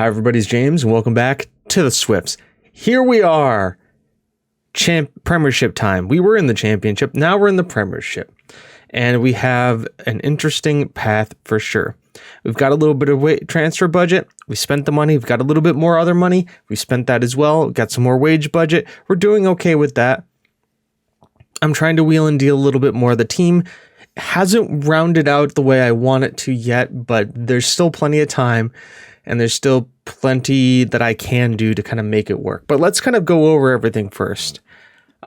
Hi, everybody's James, and welcome back to the Swifts. Here we are, Premiership time. We were in the Championship, now we're in the Premiership, and we have an interesting path for sure. We've got a little bit of transfer budget. We spent the money. We've got a little bit more other money. We spent that as well. We've got some more wage budget. We're doing okay with that. I'm trying to wheel and deal a little bit more. The team hasn't rounded out the way I want it to yet, but there's still plenty of time. And there's still plenty that I can do to kind of make it work. But let's kind of go over everything first.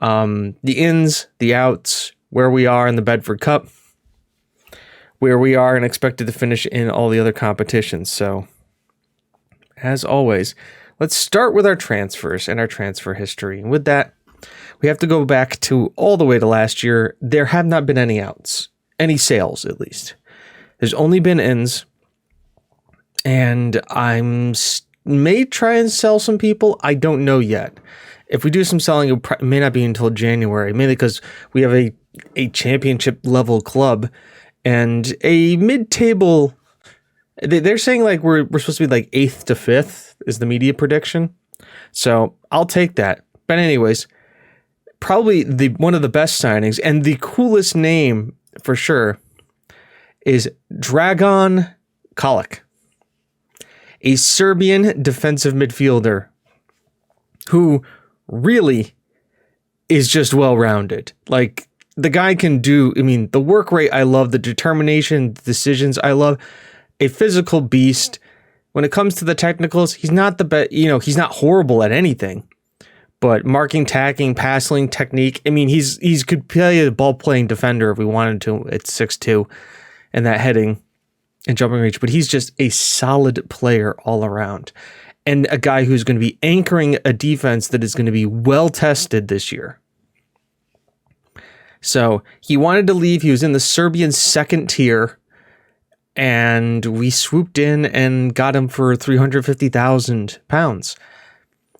The ins, the outs, where we are in the Bedford Cup, where we are and expected to finish in all the other competitions. So, as always, let's start with our transfers and our transfer history. And with that, we have to go back to all the way to last year. There have not been any outs, any sales at least. There's only been ins. And may try and sell some people. I don't know yet. If we do some selling, it may not be until January, mainly because we have a championship level club and a mid-table. They're saying like we're supposed to be like 8th to 5th is the media prediction. So I'll take that. But anyways, probably one of the best signings and the coolest name for sure is Dragan Kolic, a Serbian defensive midfielder who really is just well-rounded. Like, the guy can do, the work rate, I love. The determination, the decisions, I love. A physical beast. When it comes to the technicals, he's not the best, he's not horrible at anything. But marking, tackling, passing, technique, he's could play a ball-playing defender if we wanted to at 6'2", and that heading and jumping reach, but he's just a solid player all around and a guy who's going to be anchoring a defense that is going to be well tested this year. So he wanted to leave. He was in the Serbian second tier and we swooped in and got him for £350,000.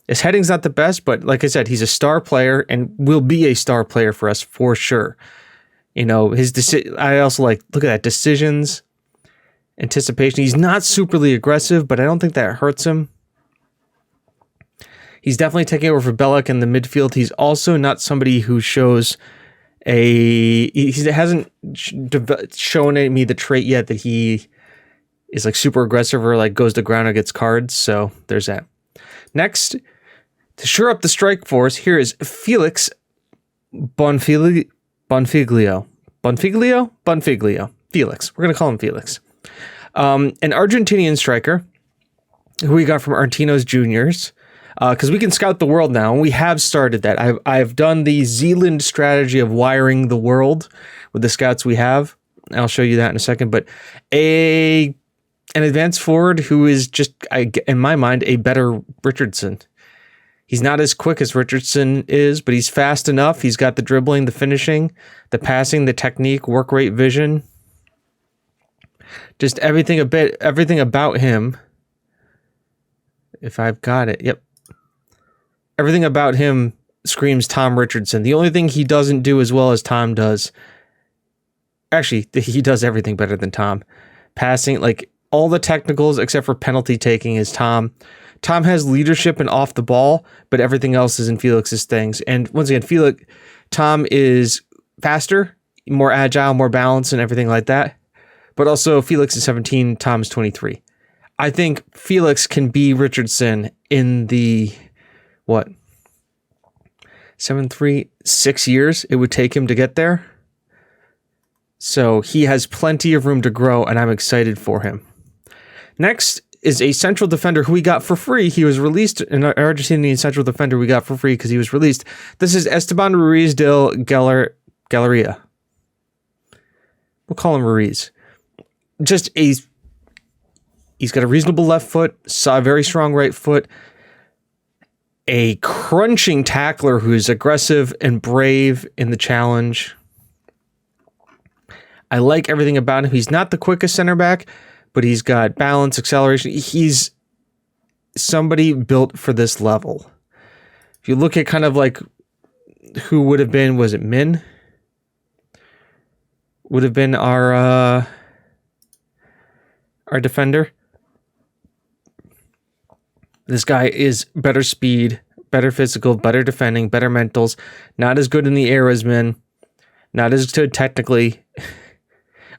His heading's not the best, but like I said, he's a star player and will be a star player for us for sure. I also look at that, decisions, anticipation. He's not superly aggressive, but I don't think that hurts him. He's definitely taking over for Bellick in the midfield. He's also not somebody who shows he hasn't shown me the trait yet that he is like super aggressive or like goes to ground or gets cards. So there's that. Next, to shore up the strike force, here is Felix Bonfiglio. Felix. We're going to call him Felix. An Argentinian striker who we got from Argentinos Juniors, because we can scout the world now, and we have started that. I've done the Zealand strategy of wiring the world with the scouts we have. I'll show you that in a second. But an advanced forward who is just, in my mind, a better Richardson. He's not as quick as Richardson is, but he's fast enough. He's got the dribbling, the finishing, the passing, the technique, work rate, vision. Just everything about him. If I've got it. Yep. Everything about him screams Tom Richardson. The only thing he doesn't do as well as Tom does. Actually, he does everything better than Tom. Passing, like all the technicals except for penalty taking is Tom. Tom has leadership and off the ball, but everything else is in Felix's things. And once again, Tom is faster, more agile, more balanced and everything like that. But also Felix is 17, Tom's 23. I think Felix can be Richardson in the, 6 years it would take him to get there. So he has plenty of room to grow, and I'm excited for him. Next is a central defender who we got for free. He was released, an Argentinian central defender we got for free because he was released. This is Esteban Ruiz del Galleria. We'll call him Ruiz. He's got a reasonable left foot, a very strong right foot, a crunching tackler who's aggressive and brave in the challenge. I like everything about him. He's not the quickest center back, but he's got balance, acceleration. He's somebody built for this level. If you look at kind of like who would have been, was it Min? Would have been our defender. This guy is better speed, better physical, better defending, better mentals. Not as good in the air as Min. Not as good technically,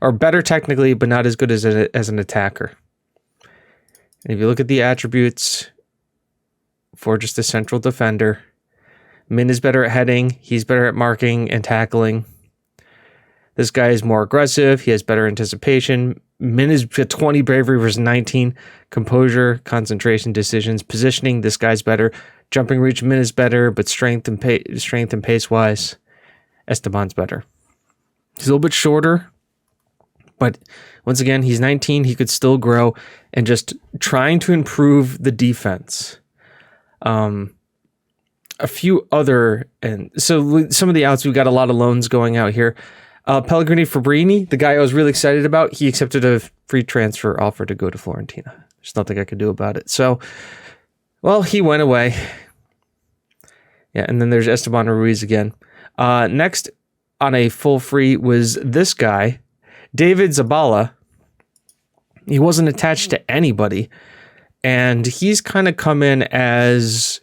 or better technically, but not as good as an attacker. And if you look at the attributes for just a central defender, Min is better at heading. He's better at marking and tackling. This guy is more aggressive. He has better anticipation. Min is 20 bravery versus 19. Composure, concentration, decisions, positioning. This guy's better. Jumping reach, Min is better, but strength and pace wise, Esteban's better. He's a little bit shorter, but once again, he's 19. He could still grow, and just trying to improve the defense. A few other, and so some of the outs, we've got a lot of loans going out here. Pellegrini Fabrini, the guy I was really excited about, he accepted a free transfer offer to go to Fiorentina. There's nothing I could do about it. So, well, he went away. Yeah, and then there's Esteban Ruiz again. Next on a full free was this guy, David Zabala. He wasn't attached to anybody, and he's kind of come in as,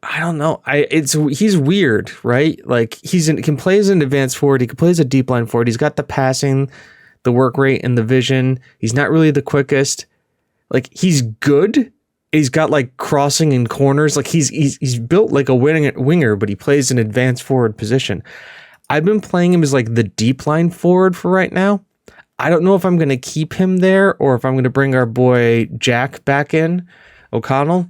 I don't know. He's weird, right? Like can play as an advanced forward. He can play as a deep line forward. He's got the passing, the work rate, and the vision. He's not really the quickest. Like, he's good. He's got like crossing and corners. Like he's built like a winger, but he plays an advanced forward position. I've been playing him as like the deep line forward for right now. I don't know if I'm going to keep him there or if I'm going to bring our boy Jack back in, O'Connell.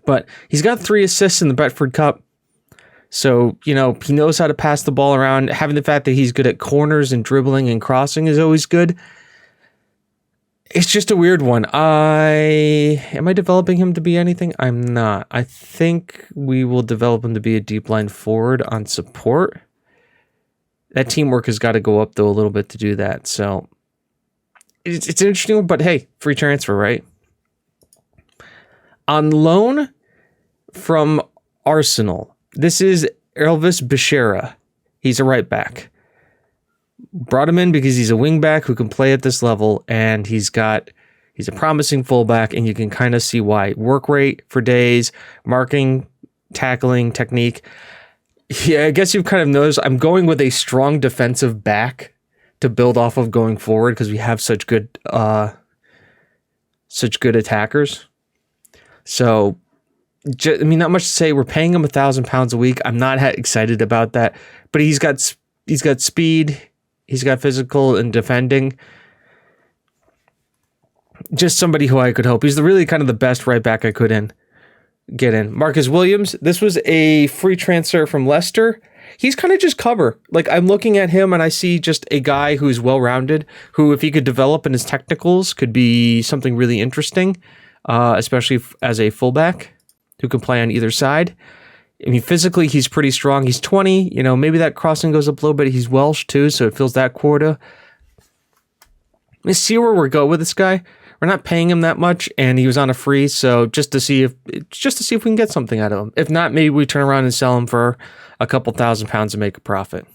But he's got 3 assists in the Betford Cup. So, he knows how to pass the ball around. Having the fact that he's good at corners and dribbling and crossing is always good. It's just a weird one. Am I developing him to be anything? I'm not. I think we will develop him to be a deep line forward on support. That teamwork has got to go up, though, a little bit to do that. So, it's an interesting one, but hey, free transfer, right? On loan from Arsenal, this is Elvis Bashira. He's a right back. Brought him in because he's a wing back who can play at this level, and he's a promising fullback, and you can kind of see why. Work rate for days, marking, tackling, technique. Yeah, I guess you've kind of noticed I'm going with a strong defensive back to build off of going forward because we have such good attackers. So, not much to say. We're paying him £1,000 a week. I'm not excited about that, but he's got speed. He's got physical and defending. Just somebody who I could hope. He's really kind of the best right back I could get in. Marcus Williams. This was a free transfer from Leicester. He's kind of just cover. Like, I'm looking at him and I see just a guy who's well-rounded, who, if he could develop in his technicals, could be something really interesting. Especially as a fullback who can play on either side. I mean, physically, he's pretty strong. He's 20. Maybe that crossing goes up a little bit. He's Welsh, too, so it fills that quota. Let's see where we're going with this guy. We're not paying him that much, and he was on a free, so just to see if we can get something out of him. If not, maybe we turn around and sell him for a couple £1,000 and make a profit.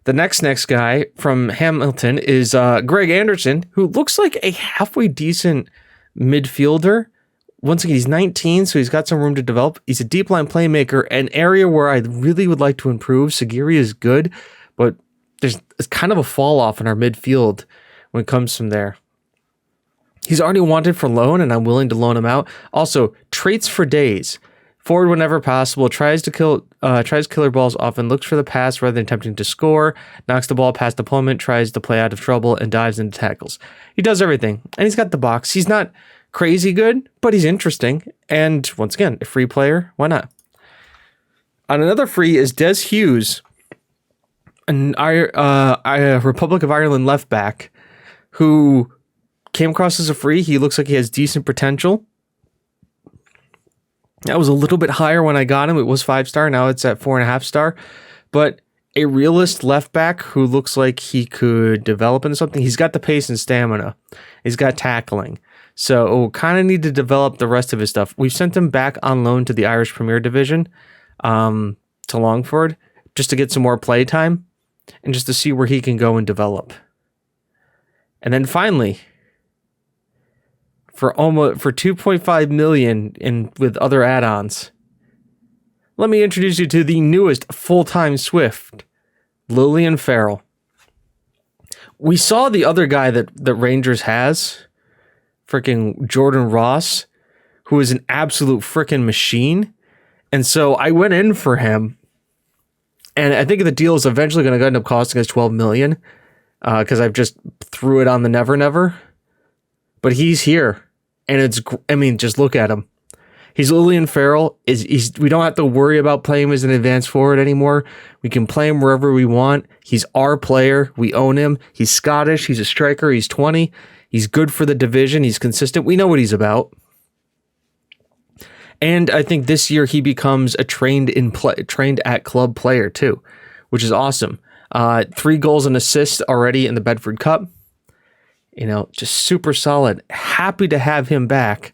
The next guy from Hamilton is Greg Anderson, who looks like a halfway decent midfielder. Once again, he's 19, so he's got some room to develop. He's a deep line playmaker, an area where I really would like to improve. Sagiri is good, but it's kind of a fall off in our midfield when it comes from there. He's already wanted for loan, and I'm willing to loan him out. Also, traits for days. Forward whenever possible, tries killer balls often, looks for the pass rather than attempting to score, knocks the ball past opponent, tries to play out of trouble, and dives into tackles. He does everything, and he's got the box. He's not crazy good, but he's interesting. And once again, a free player, why not? On another free is Des Hughes, an Republic of Ireland left back, who came across as a free. He looks like he has decent potential. That was a little bit higher when I got him. It was 5-star. Now it's at 4.5 star. But a realist left back who looks like he could develop into something. He's got the pace and stamina. He's got tackling. So kind of need to develop the rest of his stuff. We've sent him back on loan to the Irish Premier Division, to Longford, just to get some more play time and just to see where he can go and develop. And then finally, for 2.5 million and with other add-ons. Let me introduce you to the newest full-time Swift, Lillian Farrell. We saw the other guy that Rangers has, freaking Jordan Ross, who is an absolute freaking machine. And so I went in for him. And I think the deal is eventually going to end up costing us $12 million because I've just threw it on the never. But he's here. And just look at him. He's Lillian Farrell. We don't have to worry about playing him as an advanced forward anymore. We can play him wherever we want. He's our player. We own him. He's Scottish. He's a striker. He's 20. He's good for the division. He's consistent. We know what he's about. And I think this year he becomes a trained at club player too, which is awesome. 3 goals and assists already in the Bedford Cup. Just super solid. Happy to have him back.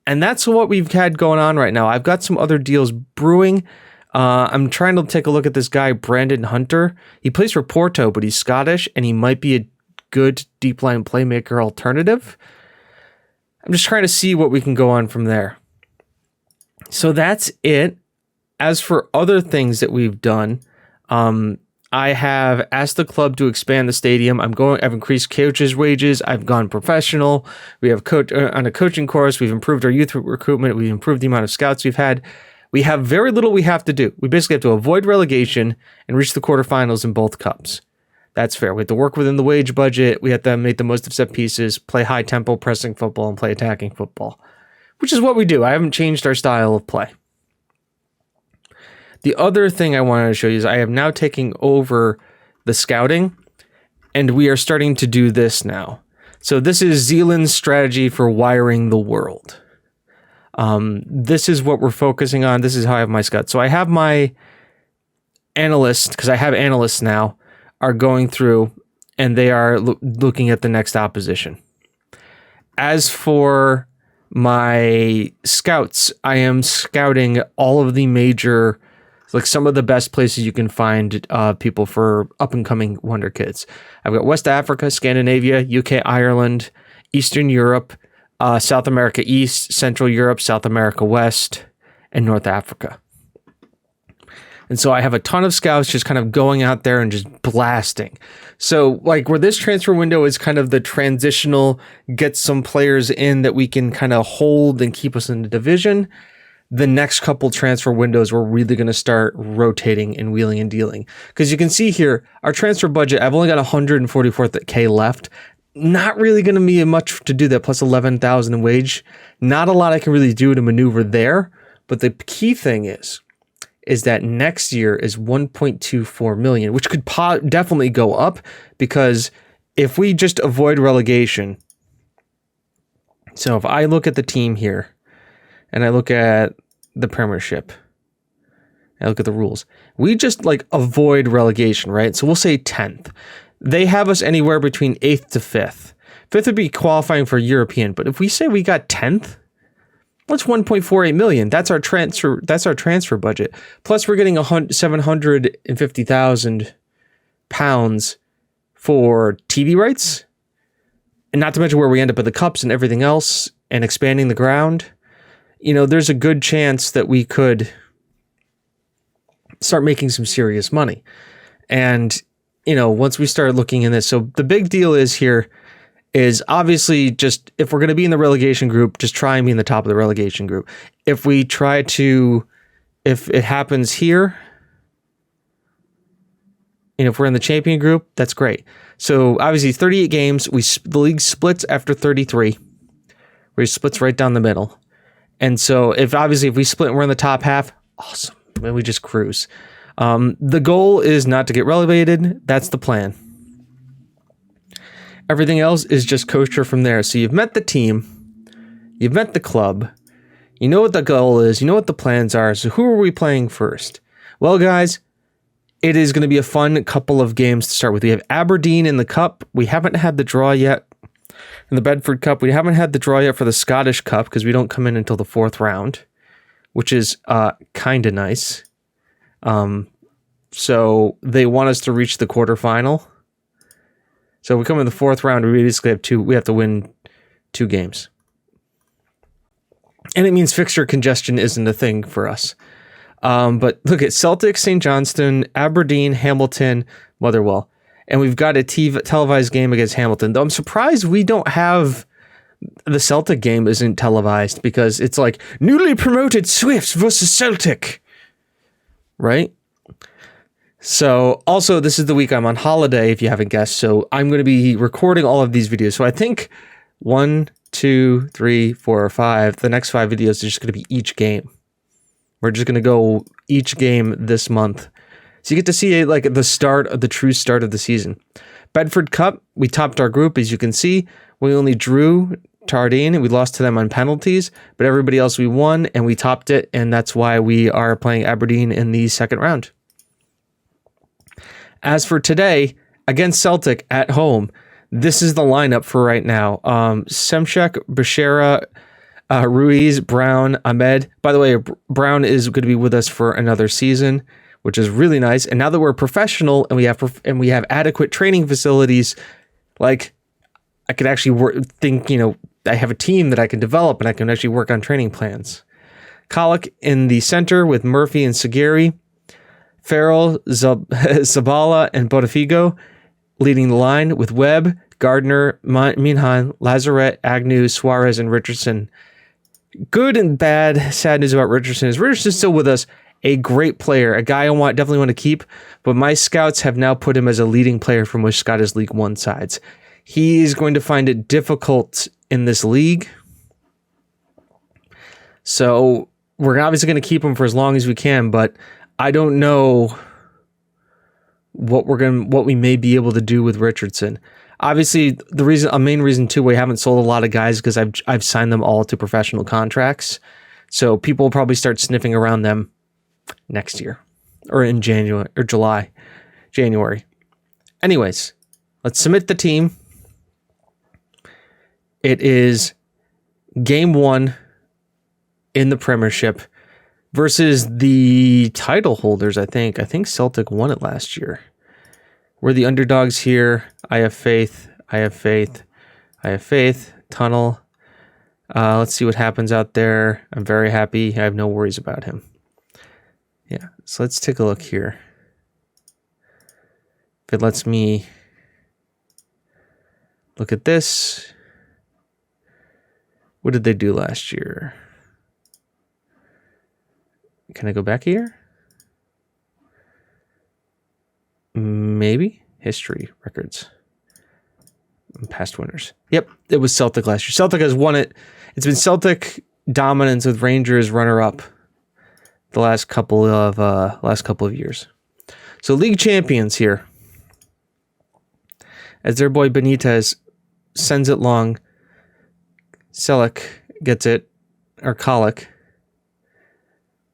And that's what we've had going on right now. I've got some other deals brewing. I'm trying to take a look at this guy, Brandon Hunter. He plays for Porto, but he's Scottish, and he might be a good deep line playmaker alternative. I'm just trying to see what we can go on from there. So that's it. As for other things that we've done, I have asked the club to expand the stadium. I've increased coaches' wages. I've gone professional. We have on a coaching course. We've improved our youth recruitment. We've improved the amount of scouts we've had. We have very little we have to do. We basically have to avoid relegation and reach the quarterfinals in both cups. That's fair. We have to work within the wage budget. We have to make the most of set pieces, play high tempo pressing football, and play attacking football, which is what we do. I haven't changed our style of play. The other thing I wanted to show you is I am now taking over the scouting, and we are starting to do this now. So this is Zealand's strategy for wiring the world. This is what we're focusing on. This is how I have my scouts. So I have my analysts, because I have analysts now, are going through, and they are looking at the next opposition. As for my scouts, I am scouting all of the major, like some of the best places you can find people for up-and-coming wonder kids. I've got West Africa, Scandinavia, UK, Ireland, Eastern Europe, South America East, Central Europe, South America West, and North Africa. And so I have a ton of scouts just kind of going out there and just blasting. So like where this transfer window is kind of the transitional, get some players in that we can kind of hold and keep us in the division, the next couple transfer windows, we're really going to start rotating and wheeling and dealing. Because you can see here, our transfer budget, I've only got $144K left. Not really going to be much to do that, plus $11,000 in wage. Not a lot I can really do to maneuver there. But the key thing is that next year is $1.24 million, which could definitely go up, because if we just avoid relegation. So if I look at the team here, and I look at the Premiership, I look at the rules, we just like avoid relegation, right? So we'll say 10th. They have us anywhere between 8th to 5th. 5th would be qualifying for European, but if we say we got 10th, what's 1.48 million? That's our transfer budget. Plus we're getting 750,000 pounds for TV rights, and not to mention where we end up at the cups and everything else, and expanding the ground. There's a good chance that we could start making some serious money. And, once we start looking in this, so the big deal is obviously just, if we're going to be in the relegation group, just try and be in the top of the relegation group. If it happens here, and if we're in the champion group, that's great. So obviously 38 games, the league splits after 33, where it splits right down the middle. And so if we split and we're in the top half, awesome. Then we just cruise. The goal is not to get relegated. That's the plan. Everything else is just kosher from there. So you've met the team. You've met the club. You know what the goal is. You know what the plans are. So who are we playing first? Well, guys, it is going to be a fun couple of games to start with. We have Aberdeen in the Cup. We haven't had the draw yet. In the Bedford Cup, we haven't had the draw yet for the Scottish Cup because we don't come in until the 4th round, which is kind of nice. So they want us to reach the quarterfinal. So we come in the 4th round, we basically have we have to win 2 games. And it means fixture congestion isn't a thing for us. But look at Celtic, St. Johnstone, Aberdeen, Hamilton, Motherwell. And we've got a televised game against Hamilton. Though I'm surprised we don't have the Celtic game isn't televised, because it's like newly promoted Swifts versus Celtic. Right? So also, this is the week I'm on holiday, if you haven't guessed. So I'm going to be recording all of these videos. So I think 1, 2, 3, 4, or 5. The next 5 videos are just going to be each game. We're just going to go each game this month. So you get to see like the true start of the season. Bedford Cup, we topped our group, as you can see. We only drew Tardine, and we lost to them on penalties, but everybody else we won, and we topped it, and that's why we are playing Aberdeen in the second round. As for today, against Celtic at home, this is the lineup for right now. Semchek, Bashara, Ruiz, Brown, Ahmed. By the way, Brown is going to be with us for another season, which is really nice. And now that we're professional and we have adequate training facilities, like I could actually I have a team that I can develop and I can actually work on training plans. Colic in the center with Murphy and Sagari. Farrell, Zabala, and Botafigo leading the line with Webb, Gardner, Minhan, Lazaret, Agnew, Suarez, and Richardson. Good and bad, sad news about Richardson is Richardson's still with us. A great player, a guy I definitely want to keep, but my scouts have now put him as a leading player from most Scottish League One sides. He's going to find it difficult in this league. So we're obviously going to keep him for as long as we can, but I don't know what we may be able to do with Richardson. Obviously, a main reason too we haven't sold a lot of guys because I've signed them all to professional contracts. So people will probably start sniffing around them next year or in January. Anyways, let's submit the team. It is game 1 in the Premiership versus the title holders, I think. I think Celtic won it last year. We're the underdogs here. I have faith. I have faith. I have faith. Tunnel. Let's see what happens out there. I'm very happy. I have no worries about him. Yeah, so let's take a look here. If it lets me look at this. What did they do last year? Can I go back here? Maybe. History records. Past winners. Yep, it was Celtic last year. Celtic has won it. It's been Celtic dominance with Rangers runner-up the last couple of years. So league champions here. As their boy Benitez sends it long. Selleck gets it, or Colic.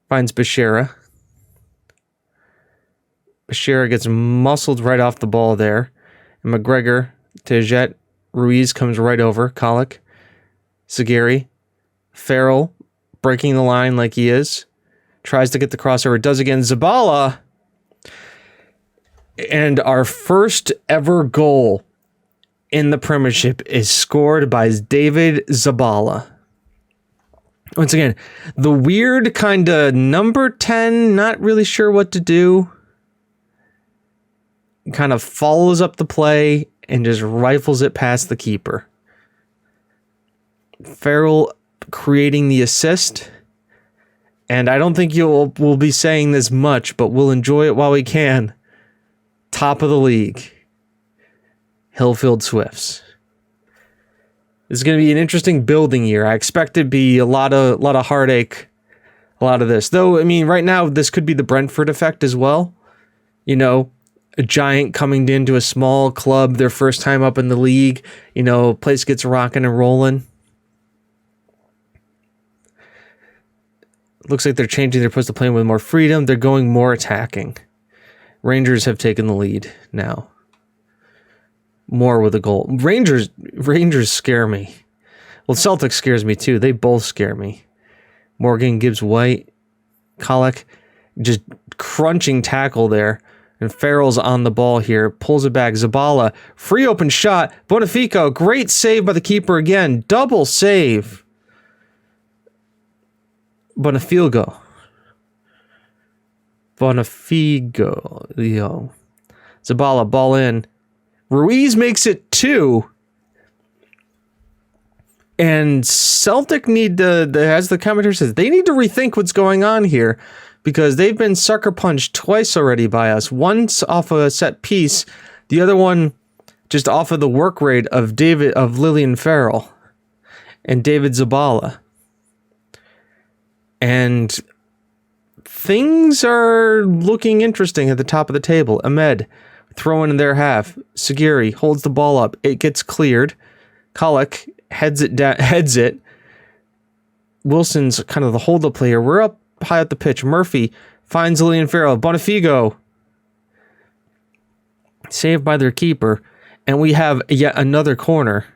Finds Bashara. Bashara gets muscled right off the ball there. And McGregor to Jet. Ruiz comes right over. Colic. Sagari. Farrell breaking the line like he is. Tries to get the crossover. Does again. Zabala. And our first ever goal in the Premiership is scored by David Zabala. Once again, the weird kind of number 10, not really sure what to do. Kind of follows up the play and just rifles it past the keeper. Farrell creating the assist. And I don't think we'll be saying this much, but we'll enjoy it while we can. Top of the league. Hillfield Swifts. This is going to be an interesting building year. I expect it to be a lot of heartache, a lot of this. Though, I mean, right now, this could be the Brentford effect as well. You know, a giant coming into a small club, their first time up in the league. You know, place gets rocking and rolling. Looks like they're changing their approach to playing with more freedom. They're going more attacking. Rangers have taken the lead now. More with a goal. Rangers scare me. Well, Celtic scares me too. They both scare me. Morgan, Gibbs, White, Colic, just crunching tackle there. And Farrell's on the ball here. Pulls it back. Zabala, free open shot. Botafigo, great save by the keeper again. Double save. Bonifigo. Yo. Zabala, ball in. Ruiz makes it 2. And Celtic need to, as the commentator says, they need to rethink what's going on here, because they've been sucker punched twice already by us. Once off of a set piece, the other one just off of the work rate of Lillian Farrell and David Zabala. And things are looking interesting at the top of the table. Ahmed throwing in their half. Sagiri holds the ball up. It gets cleared. Kalik heads it. Wilson's kind of the hold-up player. We're up high at the pitch. Murphy finds Lillian Farrell. Bonifigo saved by their keeper. And we have yet another corner.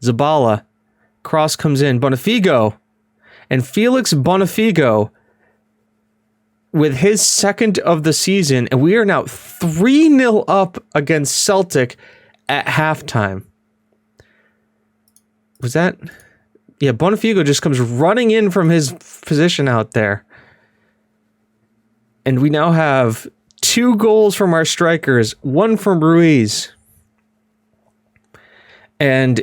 Zabala. Cross comes in. Bonifigo. And Felix Bonifigo with his second of the season. And we are now 3-0 up against Celtic at halftime. Was that? Yeah, Bonifigo just comes running in from his position out there. And we now have 2 goals from our strikers, 1 from Ruiz. And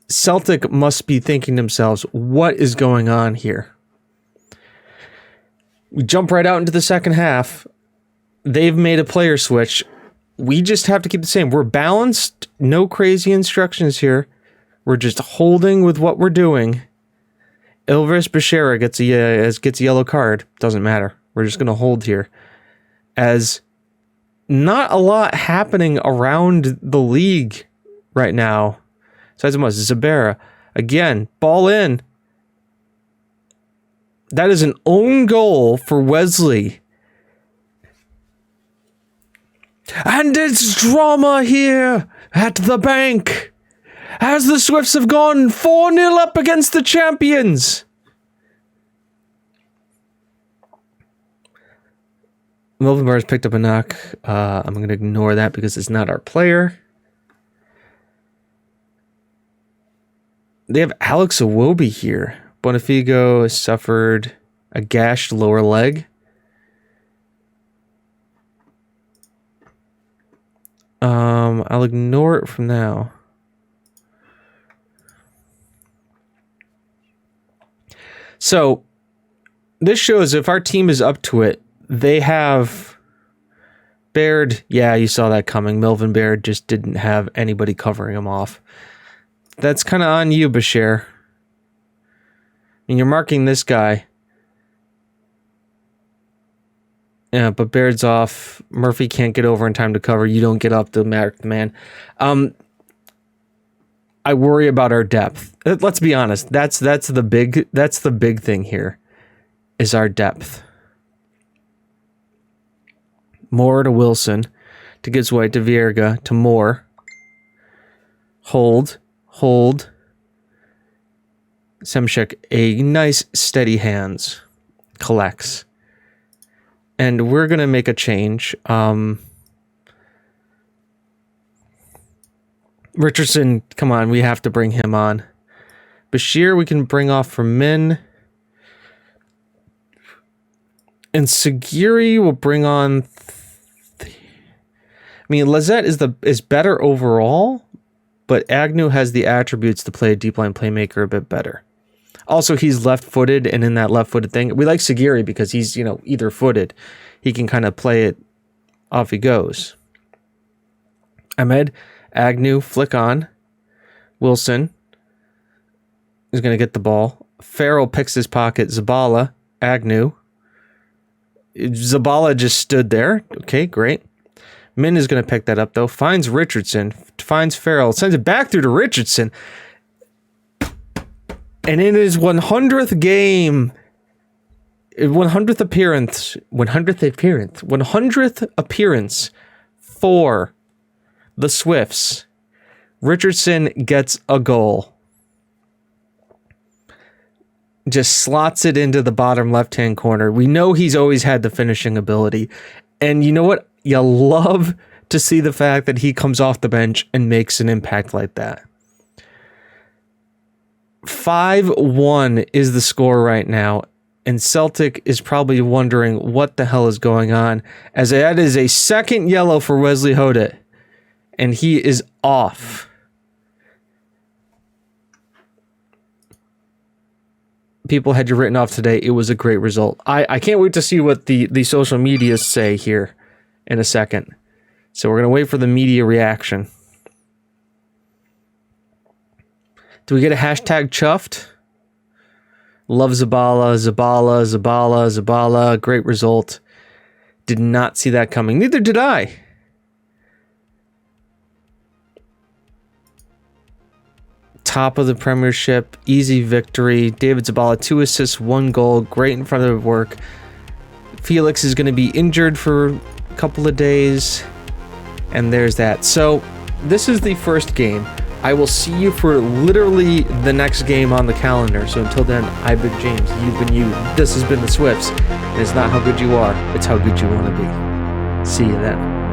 Celtic must be thinking to themselves, what is going on here? We jump right out into the second half. They've made a player switch. We just have to keep the same. We're balanced. No crazy instructions here. We're just holding with what we're doing. Elvis Bechera gets a yellow card. Doesn't matter. We're just going to hold here. As not a lot happening around the league right now. Besides Zabera. Again, ball in. That is an own goal for Wesley. And it's drama here at the bank, as the Swifts have gone 4-0 up against the champions. Melvin Barnes picked up a knock. I'm going to ignore that because it's not our player. They have Alex Iwobi here. Bonifigo has suffered a gashed lower leg. I'll ignore it from now. So, this shows if our team is up to it, they have Baird. Yeah, you saw that coming. Melvin Baird just didn't have anybody covering him off. That's kind of on you, Bashir. I mean, you're marking this guy. Yeah, but Baird's off. Murphy can't get over in time to cover. You don't get up to mark the man. I worry about our depth. Let's be honest. That's the big thing here, is our depth. Moore to Wilson, to Gibbs-White, to Vierga, to Moore. Hold. Semchuk, a nice steady hands. Collects. And we're going to make a change. Richardson, come on, we have to bring him on. Bashir, we can bring off for Min. And Sagiri will bring on... I mean, Lizette is better overall, but Agnew has the attributes to play a deep line playmaker a bit better. Also, he's left-footed, and in that left-footed thing, we like Sagiri because he's, either-footed. He can kind of play it off he goes. Ahmed, Agnew, flick on. Wilson is going to get the ball. Farrell picks his pocket. Zabala, Agnew. Zabala just stood there. Okay, great. Min is going to pick that up, though. Finds Richardson. Finds Farrell. Sends it back through to Richardson. And in his 100th game, 100th appearance for the Swifts, Richardson gets a goal. Just slots it into the bottom left-hand corner. We know he's always had the finishing ability. And you know what? You love to see the fact that he comes off the bench and makes an impact like that. 5-1 is the score right now, and Celtic is probably wondering what the hell is going on, as that is a second yellow for Wesley Hodet, and he is off. People had you written off today. It was a great result. I can't wait to see what the social medias say here in a second. So we're going to wait for the media reaction. Do we get a hashtag chuffed? Love Zabala, Zabala, Zabala, Zabala. Great result. Did not see that coming. Neither did I. Top of the Premiership. Easy victory. David Zabala, 2 assists, 1 goal. Great in front of work. Felix is going to be injured for a couple of days. And there's that. So this is the first game. I will see you for literally the next game on the calendar. So until then, I've been James. You've been you. This has been the Swifts. And it's not how good you are. It's how good you want to be. See you then.